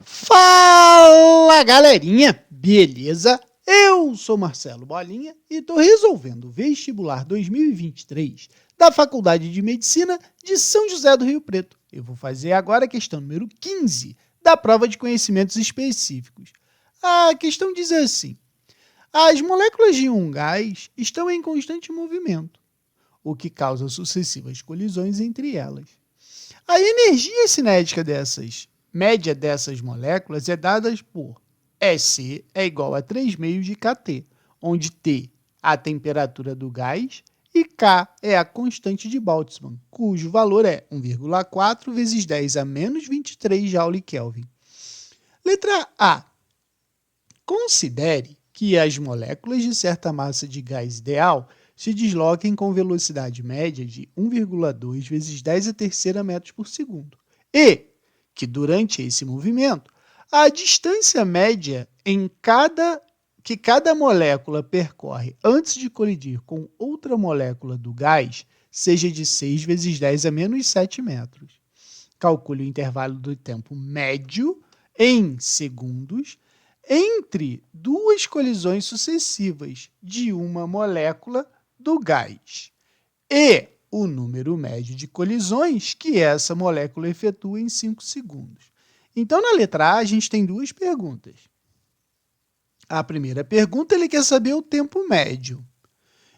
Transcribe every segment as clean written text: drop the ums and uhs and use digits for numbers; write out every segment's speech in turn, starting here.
Fala, galerinha! Beleza? Eu sou Marcelo Bolinha e estou resolvendo o vestibular 2023 da Faculdade de Medicina de São José do Rio Preto. Eu vou fazer agora a questão número 15 da prova de conhecimentos específicos. A questão diz assim: as moléculas de um gás estão em constante movimento, o que causa sucessivas colisões entre elas. A energia cinética média dessas moléculas é dada por EC é igual a 3 meios de kT, onde T a temperatura do gás e K é a constante de Boltzmann, cujo valor é 1,4 vezes 10 a menos 23 Joule-Kelvin. Letra A. Considere que as moléculas de certa massa de gás ideal se desloquem com velocidade média de 1,2 vezes 10 a terceira metros por segundo. E que durante esse movimento, a distância média que cada molécula percorre antes de colidir com outra molécula do gás seja de 6 vezes 10 a menos 7 metros. Calcule o intervalo do tempo médio em segundos entre duas colisões sucessivas de uma molécula do gás e o número médio de colisões que essa molécula efetua em 5 segundos. Então, na letra A, a gente tem duas perguntas. A primeira pergunta, ele quer saber o tempo médio.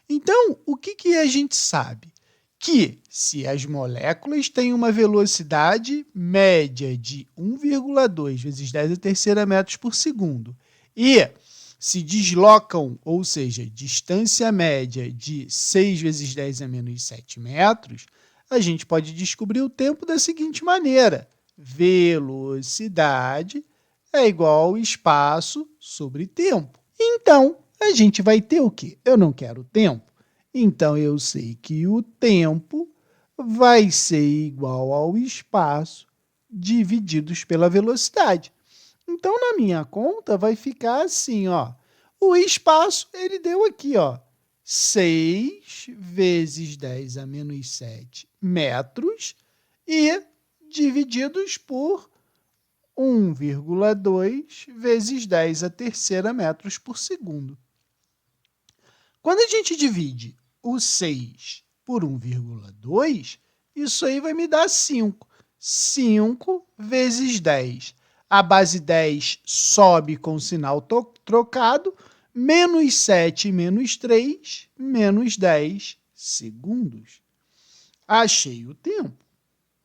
Então, o que a gente sabe? Que se as moléculas têm uma velocidade média de 1,2 vezes 10 a terceira metros por segundo e se deslocam, ou seja, distância média de 6 vezes 10 a menos 7 metros, a gente pode descobrir o tempo da seguinte maneira: velocidade é igual ao espaço sobre tempo. Então, a gente vai ter o quê? Eu não quero tempo. Então, eu sei que o tempo vai ser igual ao espaço divididos pela velocidade. Então, na minha conta, vai ficar assim, ó. O espaço, ele deu aqui, ó, 6 vezes 10 a menos 7 metros e divididos por 1,2 vezes 10 a terceira metros por segundo. Quando a gente divide o 6 por 1,2, isso aí vai me dar 5. 5 vezes 10. A base 10 sobe com o sinal trocado, menos 7 menos 3, menos 10 segundos. Achei o tempo,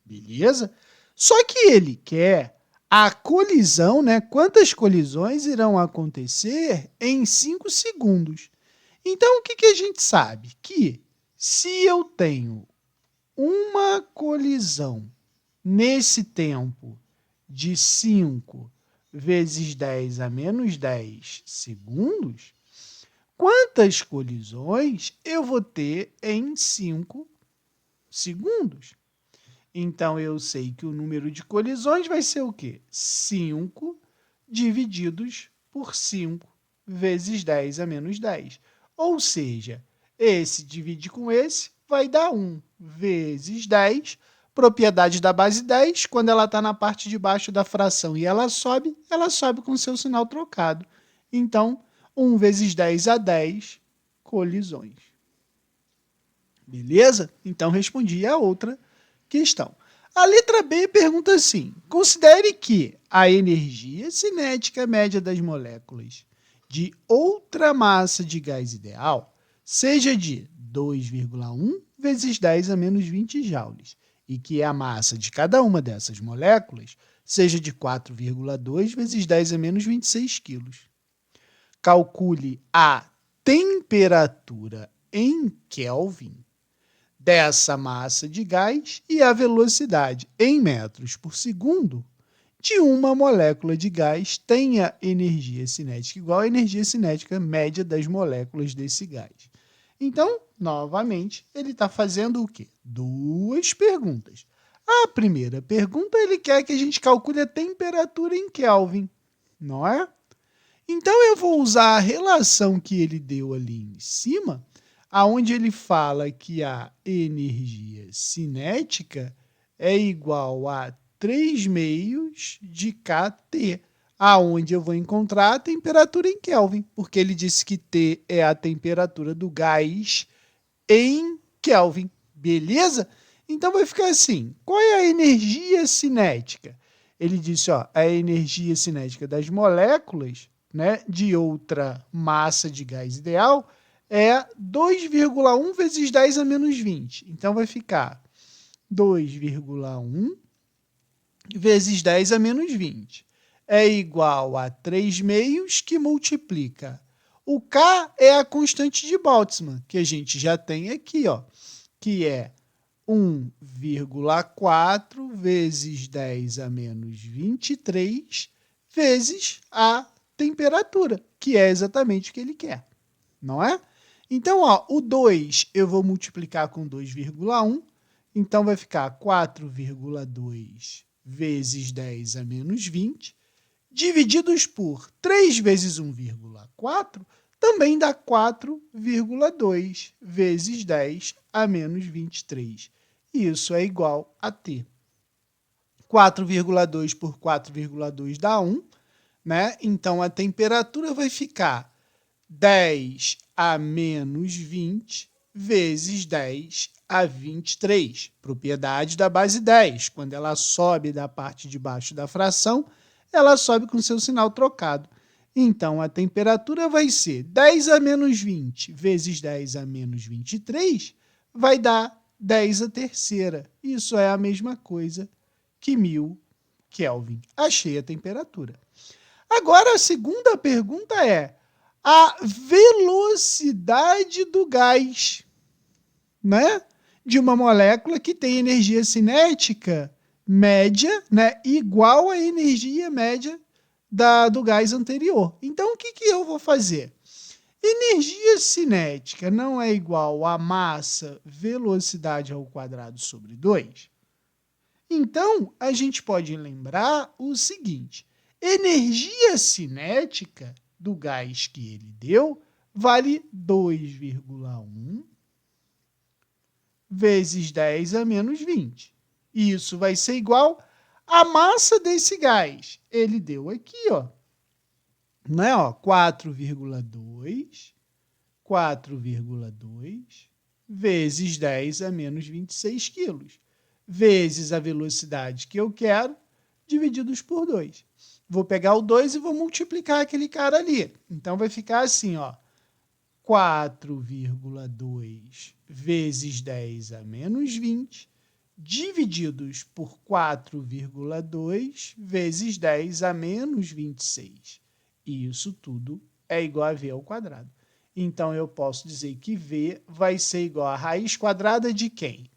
beleza? Só que ele quer a colisão, né? Quantas colisões irão acontecer em 5 segundos? Então, o que a gente sabe? Que se eu tenho uma colisão nesse tempo de 5 vezes 10 a menos 10 segundos, quantas colisões eu vou ter em 5 segundos? Então, eu sei que o número de colisões vai ser o quê? 5 divididos por 5 vezes 10 a menos 10. Ou seja, esse divide com esse vai dar 1 vezes 10. Propriedade da base 10, quando ela está na parte de baixo da fração e ela sobe com seu sinal trocado. Então, 1 vezes 10 a 10 colisões. Beleza? Então, respondi a outra questão. A letra B pergunta assim: considere que a energia cinética média das moléculas de outra massa de gás ideal seja de 2,1 vezes 10 a menos 20 joules e que a massa de cada uma dessas moléculas seja de 4,2 vezes 10 a menos 26 quilos. Calcule a temperatura em Kelvin dessa massa de gás e a velocidade em metros por segundo de uma molécula de gás tenha energia cinética igual à energia cinética média das moléculas desse gás. Então, novamente, ele está fazendo o quê? Duas perguntas. A primeira pergunta, ele quer que a gente calcule a temperatura em Kelvin, não é? Então, eu vou usar a relação que ele deu ali em cima, onde ele fala que a energia cinética é igual a 3/2 de kT, aonde eu vou encontrar a temperatura em Kelvin, porque ele disse que T é a temperatura do gás em Kelvin, beleza? Então vai ficar assim, qual é a energia cinética? Ele disse, ó, a energia cinética das moléculas, né, de outra massa de gás ideal é 2,1 vezes 10 a menos 20. Então vai ficar 2,1 vezes 10 a menos 20 é igual a 3/2 que multiplica. O K é a constante de Boltzmann, que a gente já tem aqui, ó, que é 1,4 vezes 10 a menos 23 vezes a temperatura, que é exatamente o que ele quer, não é? Então, ó, o 2 eu vou multiplicar com 2,1, então vai ficar 4,2 vezes 10 a menos 20, divididos por 3 vezes 1,4, também dá 4,2 vezes 10 a menos 23. Isso é igual a T. 4,2 por 4,2 dá 1, né? Então, a temperatura vai ficar 10 a menos 20 vezes 10 a 23. Propriedade da base 10. Quando ela sobe da parte de baixo da fração, ela sobe com seu sinal trocado. Então, a temperatura vai ser 10 a menos 20 vezes 10 a menos 23, vai dar 10 a terceira. Isso é a mesma coisa que 1000 Kelvin. Achei a temperatura. Agora, a segunda pergunta é a velocidade do gás, né? De uma molécula que tem energia cinética média, né, igual à energia média do gás anterior. Então, o que eu vou fazer? Energia cinética não é igual a massa velocidade ao quadrado sobre 2? Então, a gente pode lembrar o seguinte, energia cinética do gás que ele deu vale 2,1 vezes 10 a menos 20. Isso vai ser igual à massa desse gás. Ele deu aqui, ó, né, ó, 4,2 vezes 10 a menos 26 quilos, vezes a velocidade que eu quero, divididos por 2. Vou pegar o 2 e vou multiplicar aquele cara ali. Então, vai ficar assim, ó, 4,2 vezes 10 a menos 20, divididos por 4,2 vezes 10 a menos 26. E isso tudo é igual a V ao quadrado. Então, eu posso dizer que V vai ser igual a raiz quadrada de quem?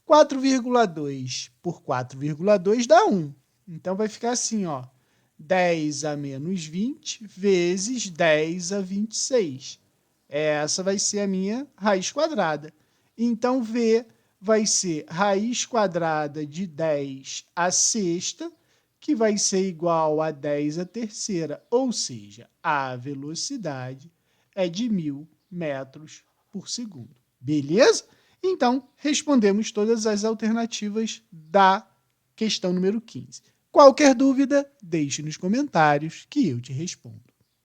4,2 por 4,2 dá 1. Então, vai ficar assim, ó, 10 a menos 20 vezes 10 a 26. Essa vai ser a minha raiz quadrada. Então, V vai ser raiz quadrada de 10 à sexta, que vai ser igual a 10 à terceira, ou seja, a velocidade é de 1000 metros por segundo. Beleza? Então, respondemos todas as alternativas da questão número 15. Qualquer dúvida, deixe nos comentários que eu te respondo.